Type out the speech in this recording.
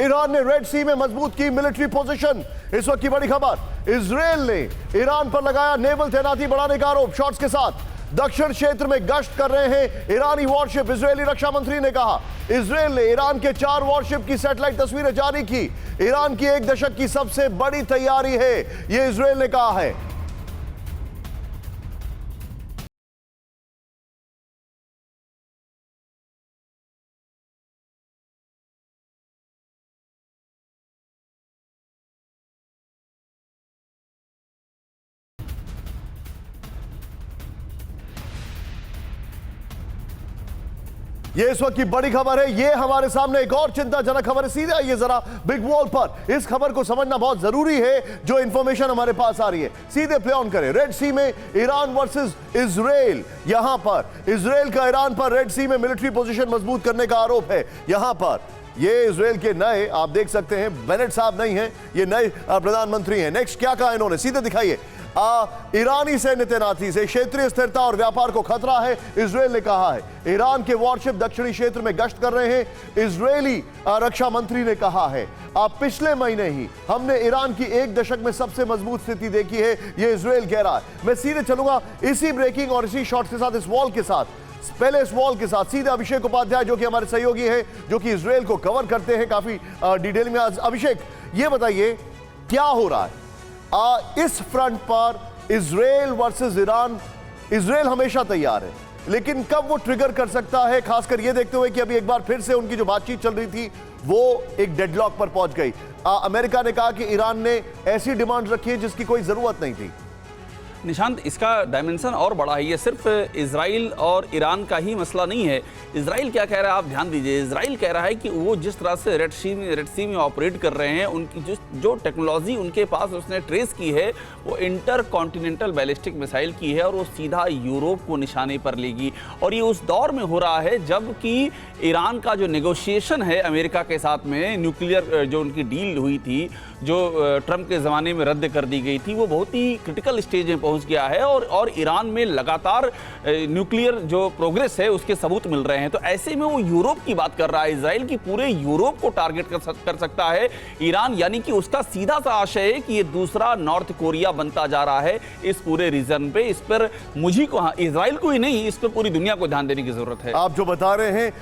Iran ने red सी में मजबूत की मिलिट्री पोजीशन। इस वक्त की बड़ी खबर, इजरायल ने ईरान पर लगाया नेवल तैनाती बढ़ाने का आरोप। शॉट्स के साथ दक्षिण क्षेत्र में गश्त कर रहे हैं ईरानी वॉरशिप। इजरायली रक्षा मंत्री ने कहा इजरायल ने ईरान के 4 वॉरशिप की सैटेलाइट तस्वीरें जारी की। ईरान की 1 दशक की सबसे बड़ी तैयारी है, यह इजरायल ने कहा है। ये इस वक्त की बड़ी खबर है। ये हमारे सामने एक और चिंताजनक खबर है। सीधे आइए जरा बिग वॉल पर। इस खबर को समझना बहुत जरूरी है जो इंफॉर्मेशन हमारे पास आ रही है। सीधे प्ले ऑन करें। रेड सी में ईरान वर्सेस इजरायल। यहां पर इजरायल का ईरान पर रेड सी में मिलिट्री पोजीशन मजबूत करने का आरोप है। यहां पर ये इजरायल के नए, आप देख सकते हैं, बेनेट साहब नहीं हैं, ये नए प्रधानमंत्री हैं। नेक्स्ट क्या कहा इन्होंने, सीधे दिखाइए। ईरानी सैन्य तैनाती से क्षेत्रीय स्थिरता और व्यापार को खतरा है, इजरायल ने कहा है। ईरान के वॉरशिप दक्षिणी क्षेत्र में गश्त कर रहे हैं, इजरायली रक्षा मंत्री ने कहा है। पिछले महीने ही हमने ईरान की 1 दशक में सबसे मजबूत स्थिति देखी है, यह इजरायल कह रहा है। मैं सीधे चलूंगा इसी ब्रेकिंग और इसी शॉट के साथ, इस वॉल के साथ। पहले इस वॉल के साथ सीधे अभिषेक उपाध्याय जो कि हमारे सहयोगी हैं, जो कि इजरायल को कवर करते हैं काफी डिटेल में। अभिषेक, ये बताइए क्या हो रहा है इस फ्रंट पर, इजरायल वर्सेस ईरान। इजरायल हमेशा तैयार है, लेकिन कब वो ट्रिगर कर सकता है, खासकर ये देखते हुए कि अभी एक बार फिर से उनकी जो बातचीत चल रही थी वो एक डेडलॉक पर पहुंच गई। अमेरिका ने कहा कि ईरान ने ऐसी डिमांड रखी है जिसकी कोई जरूरत नहीं थी। निशांत, इसका डायमेंशन और बड़ा है। ये सिर्फ इजराइल और ईरान का ही मसला नहीं है। इजराइल क्या कह रहा है, आप ध्यान दीजिए। इजराइल कह रहा है कि वो जिस तरह से रेड सी में ऑपरेट कर रहे हैं, उनकी जो टेक्नोलॉजी उनके पास उसने ट्रेस की है वो इंटर कॉन्टिनेंटल बैलिस्टिक मिसाइल की है और वो सीधा यूरोप को निशाने पर लेगी। और ये उस दौर में हो रहा है जबकि ईरान का जो नेगोशिएशन है अमेरिका के साथ में, न्यूक्लियर जो उनकी डील हुई थी, जो ट्रंप के ज़माने में रद्द कर दी गई थी, वो बहुत ही क्रिटिकल स्टेज में पहुंच गया है और ईरान में लगातार न्यूक्लियर जो प्रोग्रेस है उसके सबूत मिल रहे हैं। तो ऐसे में वो यूरोप की बात कर रहा है। इजराइल की पूरे यूरोप को टारगेट कर सकता है ईरान, यानी कि उसका सीधा सा आशय है कि ये दूसरा नॉर्थ कोरिया बनता जा रहा है इस पूरे रीजन पे। इस पर मुझे को, इजराइल को ही नहीं, इस पर पूरी दुनिया को ध्यान देने की जरूरत है। आप जो बता रहे हैं